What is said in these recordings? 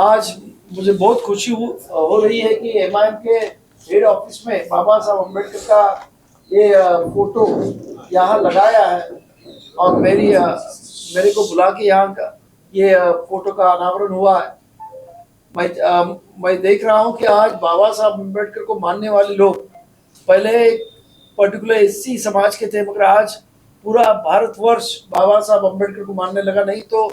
आज मुझे बहुत खुशी हो रही है कि एमआईएम के हेड ऑफिस में बाबा साहब अम्बेडकर का ये फोटो यहाँ लगाया है और मेरे को बुला के यहाँ का ये फोटो का अनावरण हुआ है। मैं देख रहा हूँ कि आज बाबा साहब अम्बेडकर को मानने वाले लोग पहले एक पर्टिकुलर एससी समाज के थे, मगर आज पूरा भारतवर्ष बाबा साहब अम्बेडकर को मानने लगा। नहीं तो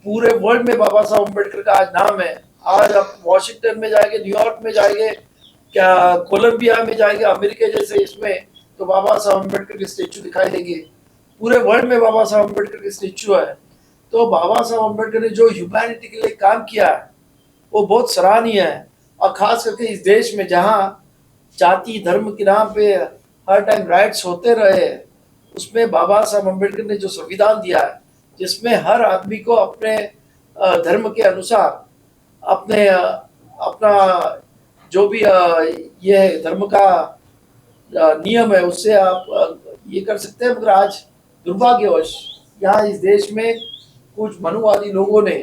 पूरे वर्ल्ड में बाबा साहब अम्बेडकर का आज नाम है। आज आप वॉशिंगटन में जाएंगे, न्यूयॉर्क में जाएंगे, क्या कोलंबिया में जाएंगे, अमेरिका जैसे इसमें, तो बाबा साहब अम्बेडकर के स्टेचू दिखाई देंगे। पूरे वर्ल्ड में बाबा साहब अम्बेडकर के स्टेचू है। तो बाबा साहब अम्बेडकर ने जो ह्यूमैनिटी के लिए काम किया है वो बहुत सराहनीय है। और खास करके इस देश में जहाँ जाति धर्म के नाम पे हर टाइम राइट्स होते रहे, उसमें बाबा साहब अम्बेडकर ने जो संविधान दिया है, जिसमें हर आदमी को अपने धर्म के अनुसार अपना जो भी ये धर्म का नियम है उससे आप ये कर सकते हैं। मगर आज दुर्भाग्यवश यहाँ इस देश में कुछ मनुवादी लोगों ने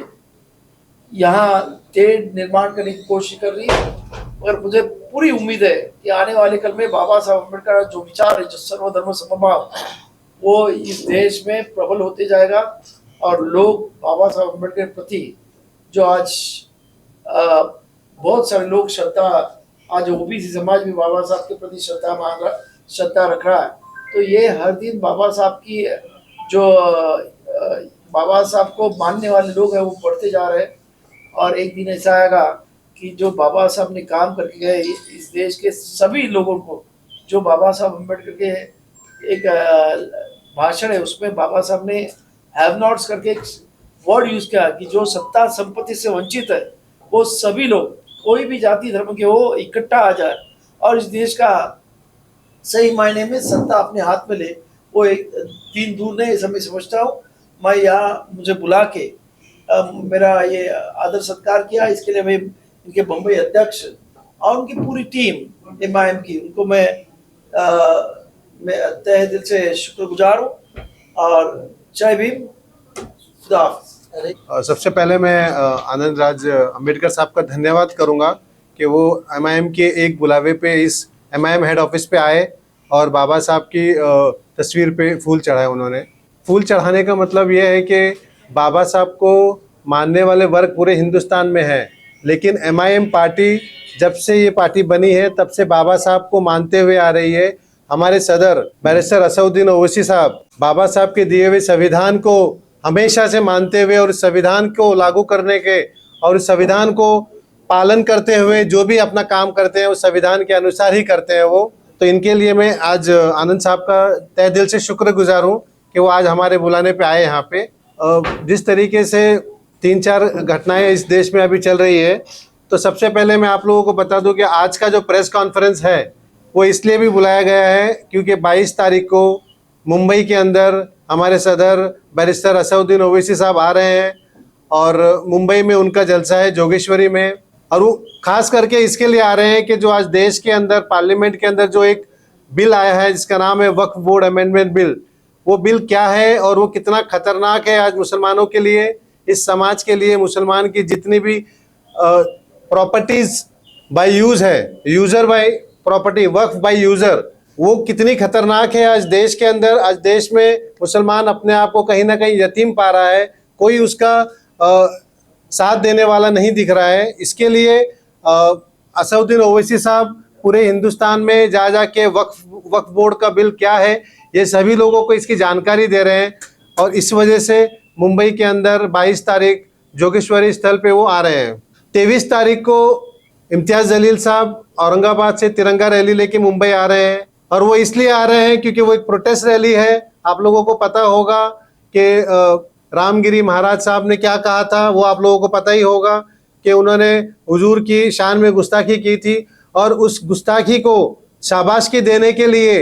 यहाँ टेढ़ निर्माण करने की कोशिश कर रही है। मगर मुझे पूरी उम्मीद है कि आने वाले कल में बाबा साहब अम्बेडकर का जो विचार है, जो सर्वधर्म समभाव, वो इस देश में प्रबल होते जाएगा और लोग बाबा साहब अम्बेडकर के प्रति जो आज बहुत सारे लोग श्रद्धा, आज ओबीसी समाज भी बाबा साहब के प्रति श्रद्धा रख रहा है। तो ये हर दिन बाबा साहब की जो बाबा साहब को मानने वाले लोग हैं वो बढ़ते जा रहे हैं। और एक दिन ऐसा आएगा कि जो बाबा साहब ने काम करके गए इस देश के सभी लोगों को, जो बाबा साहब अम्बेडकर के एक भाषण है उसमें बाबा साहब ने हैव नॉट्स करके एक वर्ड यूज किया कि जो सत्ता संपत्ति से वंचित है वो सभी लोग, कोई भी जाति धर्म के हो, इकट्ठा आ जाए और इस देश का सही मायने में सत्ता अपने हाथ में ले। वो एक दिन दूर नहीं, ऐसा मैं समझता हूँ। मैं यहाँ मुझे बुला के मेरा ये आदर सत्कार किया, इसके लिए मैं इनके बम्बई अध्यक्ष और उनकी पूरी टीम एमआईएम की, उनको मैं तहे दिल से शुक्रगुजार हूँ। और जय भीम, खुदा हाफिज़। सबसे पहले मैं आनंद राज अम्बेडकर साहब का धन्यवाद करूंगा कि वो एमआईएम के एक बुलावे पे इस एमआईएम हेड ऑफिस पे आए और बाबा साहब की तस्वीर पे फूल चढ़ाए। उन्होंने फूल चढ़ाने का मतलब ये है कि बाबा साहब को मानने वाले वर्ग पूरे हिंदुस्तान में है, लेकिन एमआईएम पार्टी जब से ये पार्टी बनी है तब से बाबा साहब को मानते हुए आ रही है। हमारे सदर बैरिस्टर असदुद्दीन ओवैसी साहब बाबा साहब के दिए हुए संविधान को हमेशा से मानते हुए और इस संविधान को लागू करने के और इस संविधान को पालन करते हुए जो भी अपना काम करते हैं उस संविधान के अनुसार ही करते हैं वो। तो इनके लिए मैं आज आनंद साहब का तहे दिल से शुक्रगुजार हूँ कि वो आज हमारे बुलाने पे आए यहाँ पे। जिस तरीके से 3-4 घटनाएं इस देश में अभी चल रही है, तो सबसे पहले मैं आप लोगों को बता दूं कि आज का जो प्रेस कॉन्फ्रेंस है वो इसलिए भी बुलाया गया है क्योंकि 22 तारीख को मुंबई के अंदर हमारे सदर बैरिस्टर असदुद्दीन ओवैसी साहब आ रहे हैं और मुंबई में उनका जलसा है जोगेश्वरी में। और वो खास करके इसके लिए आ रहे हैं कि जो आज देश के अंदर पार्लियामेंट के अंदर जो एक बिल आया है जिसका नाम है वक्फ बोर्ड अमेंडमेंट बिल, वो बिल क्या है और वो कितना खतरनाक है आज मुसलमानों के लिए, इस समाज के लिए। मुसलमान की जितनी भी प्रॉपर्टीज बाय यूज है, user by property, waqf by user, वो कितनी खतरनाक है आज देश के अंदर। आज देश में मुसलमान अपने आप को कहीं ना कहीं यतीम पा रहा है, कोई उसका साथ देने वाला नहीं दिख रहा है। इसके लिए असदुद्दीन ओवैसी साहब पूरे हिंदुस्तान में जा जाके वक्फ बोर्ड का बिल क्या है ये सभी लोगों को इसकी जानकारी दे रहे हैं। और इस वजह से मुंबई के अंदर 22 तारीख जोगेश्वरी स्थल पे वो आ रहे हैं। 23 तारीख को इम्तियाज जलील साहब औरंगाबाद से तिरंगा रैली लेके मुंबई आ रहे हैं और वो इसलिए आ रहे हैं क्योंकि वो एक प्रोटेस्ट रैली है। आप लोगों को पता होगा कि रामगिरी महाराज साहब ने क्या कहा था, वो आप लोगों को पता ही होगा कि उन्होंने हुजूर की शान में गुस्ताखी की थी और उस गुस्ताखी को शाबाशी देने के लिए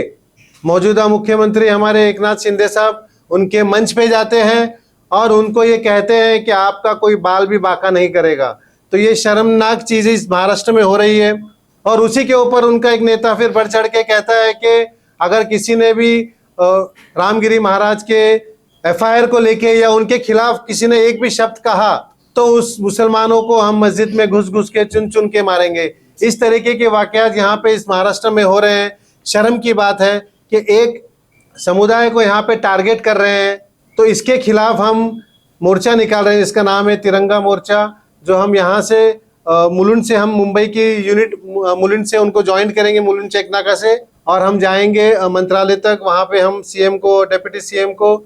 मौजूदा मुख्यमंत्री हमारे एकनाथ शिंदे साहब उनके मंच पे जाते हैं और उनको ये कहते हैं कि आपका कोई बाल भी बाका नहीं करेगा। तो ये शर्मनाक चीज़ इस महाराष्ट्र में हो रही है। और उसी के ऊपर उनका एक नेता फिर बढ़ चढ़ के कहता है कि अगर किसी ने भी रामगिरी महाराज के एफआईआर को लेके या उनके खिलाफ किसी ने एक भी शब्द कहा तो उस मुसलमानों को हम मस्जिद में घुस घुस के चुन चुन के मारेंगे। इस तरीके के वाकयात यहाँ पे इस महाराष्ट्र में हो रहे हैं। शर्म की बात है कि एक समुदाय को यहाँ पे टारगेट कर रहे हैं, तो इसके खिलाफ हम मोर्चा निकाल रहे हैं। इसका नाम है तिरंगा मोर्चा, जो हम यहाँ से मुलुंड से, हम मुंबई की यूनिट मुलुंड से उनको ज्वाइन करेंगे, मुलुंड चेकनाका से, और हम जाएंगे मंत्रालय तक। वहाँ पे हम सीएम को, डिप्टी सीएम को,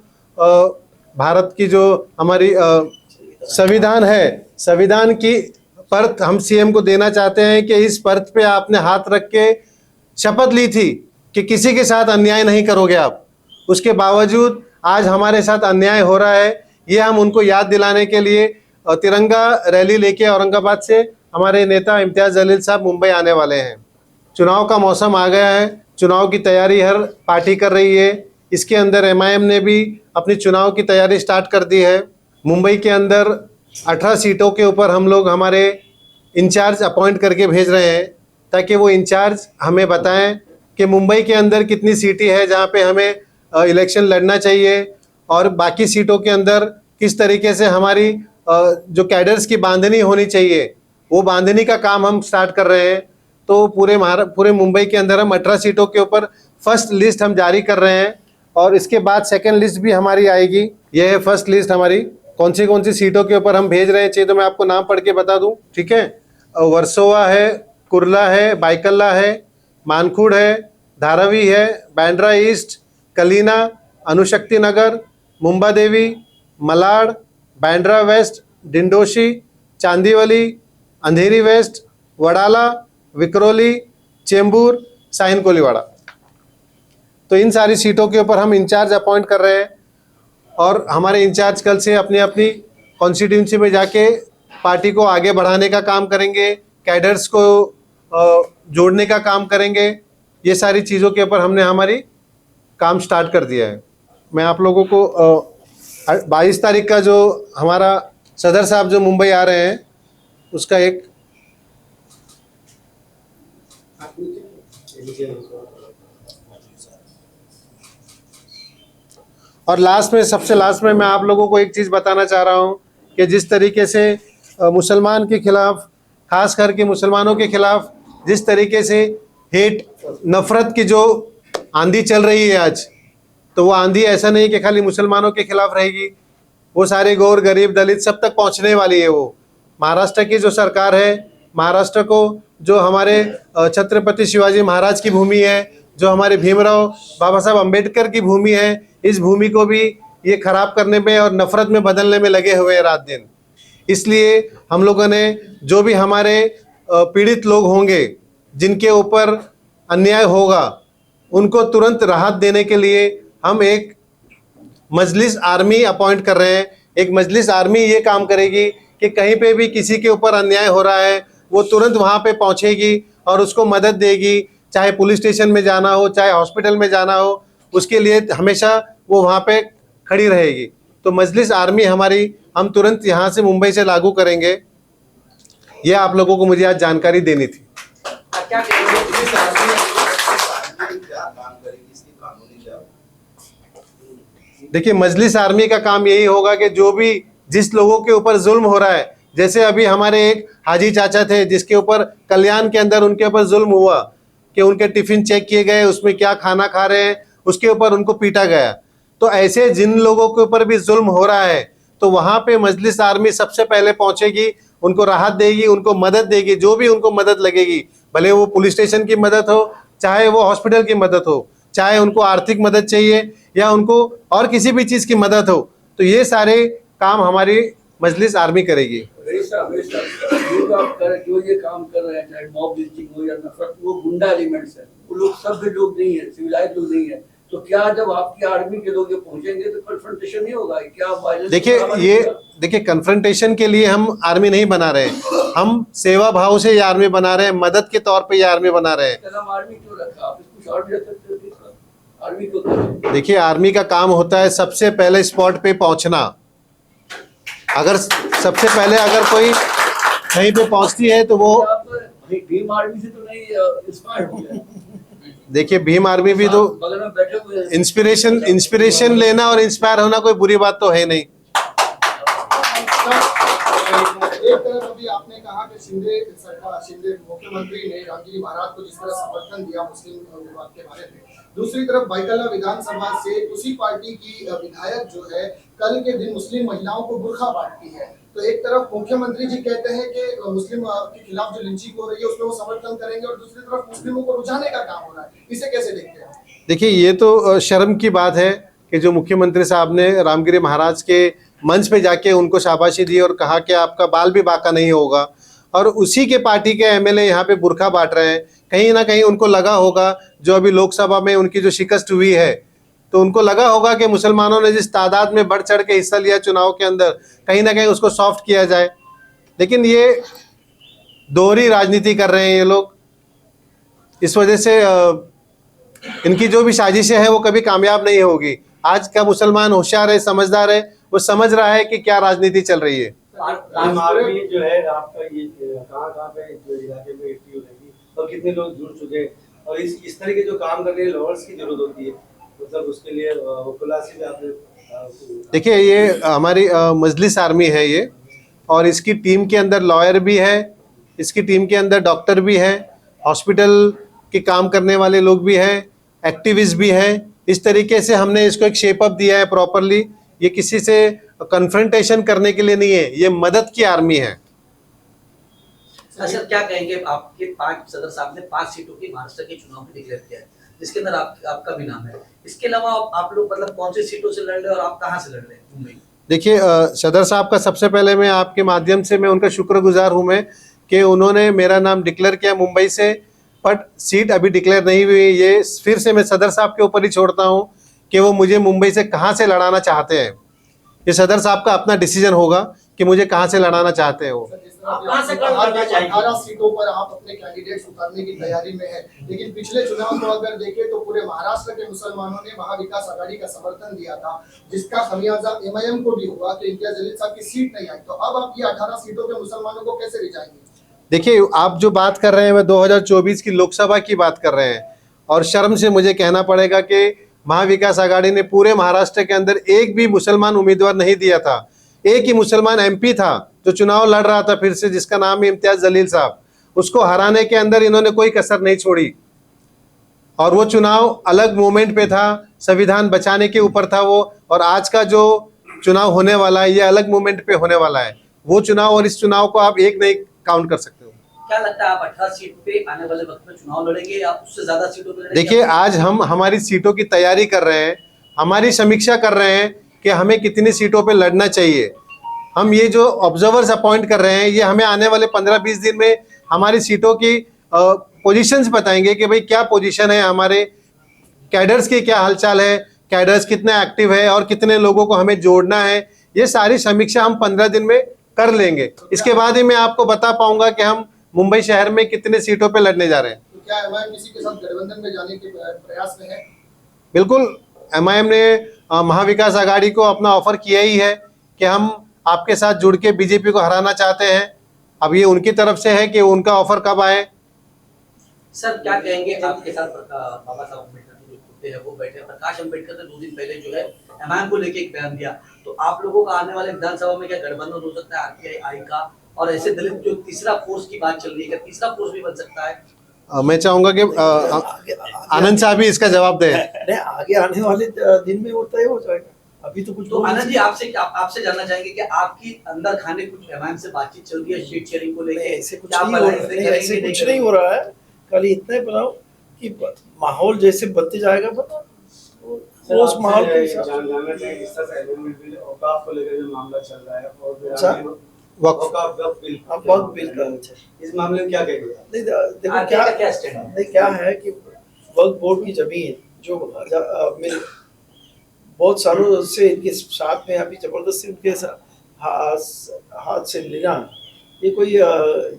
भारत की जो हमारी संविधान है, संविधान की परत हम सीएम को देना चाहते हैं कि इस परत पे आपने हाथ रख के शपथ ली थी कि किसी के साथ अन्याय नहीं करोगे आप, उसके बावजूद आज हमारे साथ अन्याय हो रहा है। ये हम उनको याद दिलाने के लिए तिरंगा रैली लेके औरंगाबाद से हमारे नेता इम्तियाज जलील साहब मुंबई आने वाले हैं। चुनाव का मौसम आ गया है, चुनाव की तैयारी हर पार्टी कर रही है। इसके अंदर एमआईएम ने भी अपनी चुनाव की तैयारी स्टार्ट कर दी है। मुंबई के अंदर 18 सीटों के ऊपर हम लोग हमारे इंचार्ज अपॉइंट करके भेज रहे हैं, ताकि वो इंचार्ज हमें बताएं कि मुंबई के अंदर कितनी सीटें हैं जहाँ पे हमें इलेक्शन लड़ना चाहिए, और बाकी सीटों के अंदर किस तरीके से हमारी जो कैडर्स की बांधनी होनी चाहिए, वो बांधनी का काम हम स्टार्ट कर रहे हैं। तो पूरे मुंबई के अंदर हम 18 सीटों के ऊपर फर्स्ट लिस्ट हम जारी कर रहे हैं, और इसके बाद सेकंड लिस्ट भी हमारी आएगी। यह है फर्स्ट लिस्ट हमारी, कौन सी सीटों के ऊपर हम भेज रहे हैं। चाहिए तो मैं आपको नाम पढ़ के बता दूं, ठीक है। वर्सोवा है, कुर्ला है, बाइकल्ला है, मानखुड़ है, धारावी है, बांद्रा ईस्ट, कलीना, अनुशक्ति नगर, मुंबा देवी, मलाड, बांद्रा वेस्ट, डिंडोशी, चांदीवली, अंधेरी वेस्ट, वडाला, विक्रोली, चेंबूर, साइन कोलीवाड़ा। तो इन सारी सीटों के ऊपर हम इंचार्ज अपॉइंट कर रहे हैं, और हमारे इंचार्ज कल से अपनी अपनी कॉन्स्टिट्यूंसी में जाके पार्टी को आगे बढ़ाने का काम करेंगे, कैडर्स को जोड़ने का काम करेंगे। ये सारी चीज़ों के ऊपर हमने हमारी काम स्टार्ट कर दिया है। मैं आप लोगों को 22 तारीख का जो हमारा सदर साहब जो मुंबई आ रहे हैं, उसका एक और सबसे लास्ट में मैं आप लोगों को एक चीज़ बताना चाह रहा हूँ कि जिस तरीके से मुसलमान के खिलाफ, खास करके मुसलमानों के खिलाफ जिस तरीके से हेट, नफ़रत की जो आंधी चल रही है आज, तो वो आंधी ऐसा नहीं कि खाली मुसलमानों के खिलाफ रहेगी, वो सारे गौर, गरीब, दलित सब तक पहुंचने वाली है। वो महाराष्ट्र की जो सरकार है, महाराष्ट्र को जो हमारे छत्रपति शिवाजी महाराज की भूमि है, जो हमारे भीमराव बाबा साहब अम्बेडकर की भूमि है, इस भूमि को भी ये खराब करने में और नफ़रत में बदलने में लगे हुए हैं रात दिन। इसलिए हम लोगों ने, जो भी हमारे पीड़ित लोग होंगे, जिनके ऊपर अन्याय होगा, उनको तुरंत राहत देने के लिए हम एक मजलिस आर्मी अपॉइंट कर रहे हैं। एक मजलिस आर्मी ये काम करेगी कि कहीं पे भी किसी के ऊपर अन्याय हो रहा है, वो तुरंत वहाँ पे पहुँचेगी और उसको मदद देगी। चाहे पुलिस स्टेशन में जाना हो, चाहे हॉस्पिटल में जाना हो, उसके लिए हमेशा वो वहाँ पे खड़ी रहेगी। तो मजलिस आर्मी हमारी हम तुरंत यहाँ से मुंबई से लागू करेंगे। ये आप लोगों को मुझे आज जानकारी देनी थी। देखिए, मजलिस आर्मी का काम यही होगा कि जो भी जिस लोगों के ऊपर जुल्म हो रहा है, जैसे अभी हमारे एक हाजी चाचा थे जिसके ऊपर कल्याण के अंदर उनके ऊपर जुल्म हुआ कि उनके टिफिन चेक किए गए, उसमें क्या खाना खा रहे हैं, उसके ऊपर उनको पीटा गया। तो ऐसे जिन लोगों के ऊपर भी जुल्म हो रहा है, तो वहाँ पे मजलिस आर्मी सबसे पहले पहुँचेगी, उनको राहत देगी, उनको मदद देगी, जो भी उनको मदद लगेगी, भले वो पुलिस स्टेशन की मदद हो, चाहे वो हॉस्पिटल की मदद हो, चाहे उनको आर्थिक मदद चाहिए या उनको और किसी भी चीज़ की मदद हो, तो ये सारे काम हमारी मजलिस आर्मी करेगी। जो ये काम कर रहे हैं, चाहे मॉब लिंचिंग हो या नफरत, वो गुंडा एलिमेंट्स है, वो लोग सभ्य लोग नहीं है, सिविलाइज लोग नहीं है। तो क्या जब आपकी आर्मी के लोग ये पहुंचेंगे तो कन्फ्रंटेशन नहीं होगा? क्या वायलेंस? देखिए कन्फ्रंटेशन के लिए हम आर्मी नहीं बना रहे हैं, हम सेवा भाव से ये आर्मी बना रहे हैं, मदद के तौर पे ये आर्मी बना रहे हैं। आर्मी क्यों रखा आप? कुछ और भी रख सकते हो। आर्मी को देखिए, आर्मी का काम होता है सबसे पहले स्पॉट पे पहुंचना। अगर सबसे पहले अगर कोई कहीं पे पहुंचती है तो वो भीम आर्मी से तो नहीं इंस्पायर्ड हुआ। देखिए, भीम आर्मी भी तो बगल में बैठे हुए हैं। इंस्पिरेशन लेना और इंस्पायर होना कोई बुरी बात तो है नहीं। एक तरफ अभी आपने कहा कि शिंदे मुख्यमंत्री ने रामगिरी महाराज को जिस तरह समर्थन दिया मुस्लिम विवाद के बारे में, दूसरी तरफ बैतला विधानसभा से उसी पार्टी की विधायक जो है कल के दिन मुस्लिम महिलाओं को बुर्खा बांटती है। तो एक तरफ मुख्यमंत्री जी कहते हैं कि मुस्लिम के खिलाफ जो लिंचिंग हो रही है उसमें वो समर्थन करेंगे, और दूसरी तरफ मुस्लिमों को रुझाने का काम हो रहा है। इसे कैसे देखते हैं? देखिए, ये तो शर्म की बात है कि जो मुख्यमंत्री साहब ने रामगिरी महाराज के मंच पे जाके उनको शाबाशी दी और कहा कि आपका बाल भी बाका नहीं होगा, और उसी के पार्टी के एमएलए यहाँ पे बुर्खा बांट रहे हैं। कहीं ना कहीं उनको लगा होगा, जो अभी लोकसभा में उनकी जो शिकस्त हुई है, तो उनको लगा होगा कि मुसलमानों ने जिस तादाद में बढ़ चढ़ के हिस्सा लिया चुनाव के अंदर, कहीं ना कहीं उसको सॉफ्ट किया जाए। लेकिन ये दोहरी राजनीति कर रहे हैं ये लोग। इस वजह से इनकी जो भी साजिशें हैं वो कभी कामयाब नहीं होगी। आज का मुसलमान होशियार है, समझदार है, वो समझ रहा है कि क्या राजनीति चल रही है। आर्मी जो है आपका ये कहाँ पे जो इलाके में एक्टिव रहेगी और कितने लोग जुड़ चुके हैं, और इस तरह के जो काम कर रहे हैं लॉयर्स की जरूरत होती है, मतलब उसके लिए खुलासे में आपने देखिए, ये हमारी मजलिस आर्मी है ये, और इसकी टीम के अंदर लॉयर भी है, इसकी टीम के अंदर डॉक्टर भी है, हॉस्पिटल के काम करने वाले लोग भी हैं, एक्टिविस्ट भी हैं। इस तरीके से हमने इसको एक शेप अप दिया है प्रॉपरली। ये किसी से कन्फ्रंटेशन करने के लिए नहीं है, ये मदद की आर्मी है। सर क्या कहेंगे, आपके 5 सदर साहब ने 5 सीटों की महाराष्ट्र के चुनाव में डिक्लेयर किया है, जिसके अंदर आपका भी नाम है। इसके अलावा आप लोग मतलब कौन सी सीटों से लड़ रहे हैं और आप कहां से लड़ रहे हैं मुंबई? देखिए, सदर साहब का सबसे पहले मैं आपके माध्यम से मैं उनका शुक्रगुजार हूं मैं कि उन्होंने मेरा नाम डिक्लेयर किया मुंबई से, बट सीट अभी डिक्लेयर नहीं हुई। ये फिर से मैं सदर साहब के ऊपर ही छोड़ता हूं कि वो मुझे मुंबई से कहां से लड़ाना चाहते हैं। ये सदर साहब का अपना डिसीजन होगा कि मुझे कहां से लड़ाना चाहते हैं वो। 18 सीटों पर आप अपने कैंडिडेट्स उतारने की तैयारी में है, लेकिन पिछले चुनाव को अगर देखें तो पूरे महाराष्ट्र के मुसलमानों ने महाविकास आघाड़ी का समर्थन दिया था, जिसका खमियाजा एमआईएम को भी हुआ कि इम्तियाज जलील साहब की सीट नहीं आई। तो अब आप ये 18 सीटों के मुसलमानों को कैसे रिझाएंगे? देखिए, आप जो बात कर रहे हैं वह 2024 की लोकसभा की बात कर रहे हैं, और शर्म से मुझे कहना पड़ेगा कि महाविकास आघाड़ी ने पूरे महाराष्ट्र के अंदर एक भी मुसलमान उम्मीदवार नहीं दिया था। एक ही मुसलमान एमपी था जो चुनाव लड़ रहा था फिर से, जिसका नाम है इम्तियाज जलील साहब। उसको हराने के अंदर इन्होंने कोई कसर नहीं छोड़ी, और वो चुनाव अलग मोमेंट पे था, संविधान बचाने के ऊपर था वो। और आज का जो चुनाव होने वाला है ये अलग मोमेंट पे होने वाला है। वो चुनाव और इस चुनाव को आप एक नहीं काउंट कर सकते हो। क्या लगता है आप 18 सीट पे आने वाले वक्त में चुनाव लड़ेंगे या उससे ज्यादा सीटों पे लड़ेंगे? देखिए, आज हम हमारी सीटों की तैयारी कर रहे हैं, हमारी समीक्षा कर रहे हैं कि हमें कितनी सीटों पे लड़ना चाहिए। हम ये जो ऑब्जर्वर्स अपॉइंट कर रहे हैं ये हमें आने वाले 15-20 दिन में हमारी सीटों की पोजीशंस बताएंगे कि भाई क्या पोजीशन है, हमारे कैडर्स की क्या हालचाल है, कैडर्स कितने एक्टिव है और कितने लोगों को हमें जोड़ना है। ये सारी समीक्षा हम 15 दिन में कर लेंगे। इसके बाद ही मैं आपको बता पाऊंगा कि हम मुंबई शहर में कितने सीटों पे लड़ने जा रहे हैं। तो क्या एमआईएम किसी के साथ गठबंधन में जाने के प्रयास में है? बिल्कुल, एमआईएम ने महाविकास आघाड़ी को अपना ऑफर किया ही है कि हम आपके साथ जुड़ के बीजेपी को हराना चाहते हैं। अब ये उनकी तरफ से है कि उनका ऑफर कब आए। सर क्या कहेंगे, आपके साथ बाबा साहब अम्बेडकर जो होते हैं वो बैठे हैं। प्रकाश अम्बेडकर ने 2 दिन पहले जो है एमआईएम को लेके एक बयान दिया, तो आप लोगों का आने वाले विधानसभा में क्या गठबंधन हो सकता है आरपीआई का? और ऐसे दलित जो तीसरा फोर्स की बात चल रही है, क्या तीसरा फोर्स भी बन सकता है? मैं चाहूंगा कि आनंद साहब भी इसका जवाब दें। नहीं, आगे आने वाले दिन में वो तय हो जाएगा, अभी तो कुछ। तो आनंद जी आपसे जानना चाहेंगे कि आपकी अंदर खाने कुछ एमआईएम से बातचीत चल रही है सीट शेयरिंग को लेके? ऐसे कुछ नहीं हो रहा है। कल इतना बनाओ कि माहौल जैसे बनते जाएगा बता उस माहौल के हिसाब से जानना चाहिए। जिस तरह से औकाफ को लेकर जो मामला चल रहा है और वक्फ बिल का इस मामले में क्या कहेंगे? नहीं, देखो क्या स्टैंड है, क्या है कि वक्फ बोर्ड की जमीन जो बहुत सालों से इनके साथ में अभी जबरदस्ती उनके हाथ से लेना, ये कोई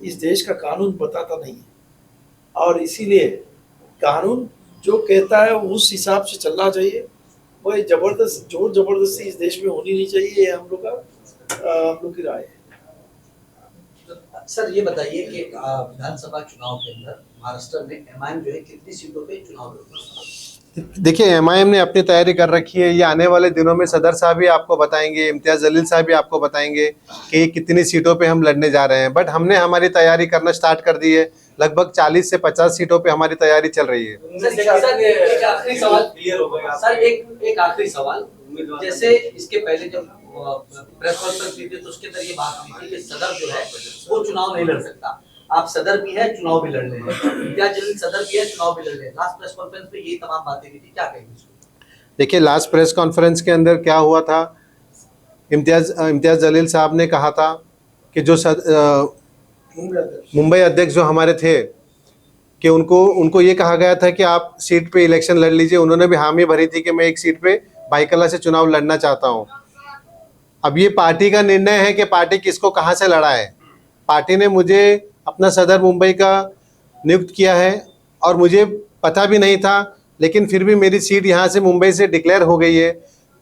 इस देश का कानून बताता नहीं है। और इसीलिए कानून जो कहता है उस हिसाब से चलना चाहिए। वही जोर जबरदस्ती इस देश में होनी नहीं चाहिए। ये हम लोग की राय है। सर ये बताइए कि विधानसभा चुनाव के अंदर महाराष्ट्र में एमआईएम जो है कितनी सीटों पे चुनाव लड़ेगा? देखिए एमआईएम ने अपनी तैयारी कर रखी है। ये आने वाले दिनों में सदर साहब भी आपको बताएंगे, इम्तियाज जलील साहब भी आपको बताएंगे कि कितनी सीटों पे हम लड़ने जा रहे हैं। बट हमने हमारी तैयारी करना स्टार्ट कर दी है। लगभग 40 से 50 सीटों पे हमारी तैयारी चल रही है। सर, एक आखिरी सवाल क्लियर हो गया सर, एक आखिरी सवाल। जैसे इसके पहले जब प्रेस कॉन्फ्रेंस हुई थी तो उसके अंदर ये बात हुई थी कि सदर जो है वो चुनाव नहीं लड़ सकता। आप सदर भी है, चुनाव भी लड़ रहे हैं, इम्तियाज जलील सदर भी है, चुनाव भी लड़ रहे हैं। लास्ट प्रेस कॉन्फ्रेंस में यही तमाम बातें हुई थी, क्या कहेंगे इसको? देखिए लास्ट प्रेस कॉन्फ्रेंस के अंदर क्या हुआ था, इम्तियाज जलील साहब ने कहा था कि जो मुंबई अध्यक्ष जो हमारे थे कि उनको ये कहा गया था कि आप सीट पे इलेक्शन लड़ लीजिए। उन्होंने भी हामी भरी थी कि मैं एक सीट पे बाईकला से चुनाव लड़ना चाहता हूं। अब ये पार्टी का निर्णय है कि पार्टी किसको कहां से लड़ा है। पार्टी ने मुझे अपना सदर मुंबई का नियुक्त किया है और मुझे पता भी नहीं था, लेकिन फिर भी मेरी सीट यहाँ से मुंबई से डिक्लेयर हो गई है।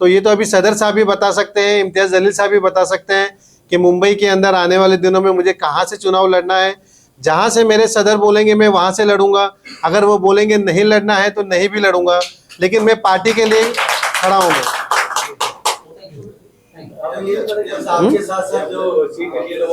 तो ये तो अभी सदर साहब भी बता सकते हैं, इम्तियाज जलील साहब भी बता सकते हैं कि मुंबई के अंदर आने वाले दिनों में मुझे कहाँ से चुनाव लड़ना है। जहाँ से मेरे सदर बोलेंगे मैं वहाँ से लड़ूंगा। अगर वो बोलेंगे नहीं लड़ना है तो नहीं भी लड़ूंगा, लेकिन मैं पार्टी के लिए खड़ा हूँ। आपके साथ साथ जो सीट डिक्लेयर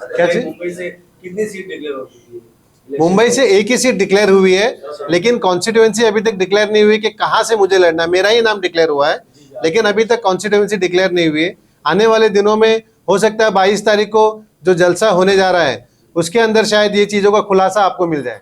क्या चीज? मुंबई से कितनी सीट डिक्लेयर हो चुकी है? मुंबई से एक ही सीट डिक्लेयर हुई है, लेकिन कॉन्स्टिट्यूएंसी अभी तक डिक्लेयर नहीं हुई कि कहाँ से मुझे लड़ना है। मेरा ही नाम डिक्लेयर हुआ है, लेकिन अभी तक कॉन्स्टिट्यूएंसी डिक्लेयर नहीं हुई है। आने वाले दिनों में हो सकता है 22 तारीख को जो जलसा होने जा रहा है उसके अंदर शायद ये चीज़ों का खुलासा आपको मिल जाए।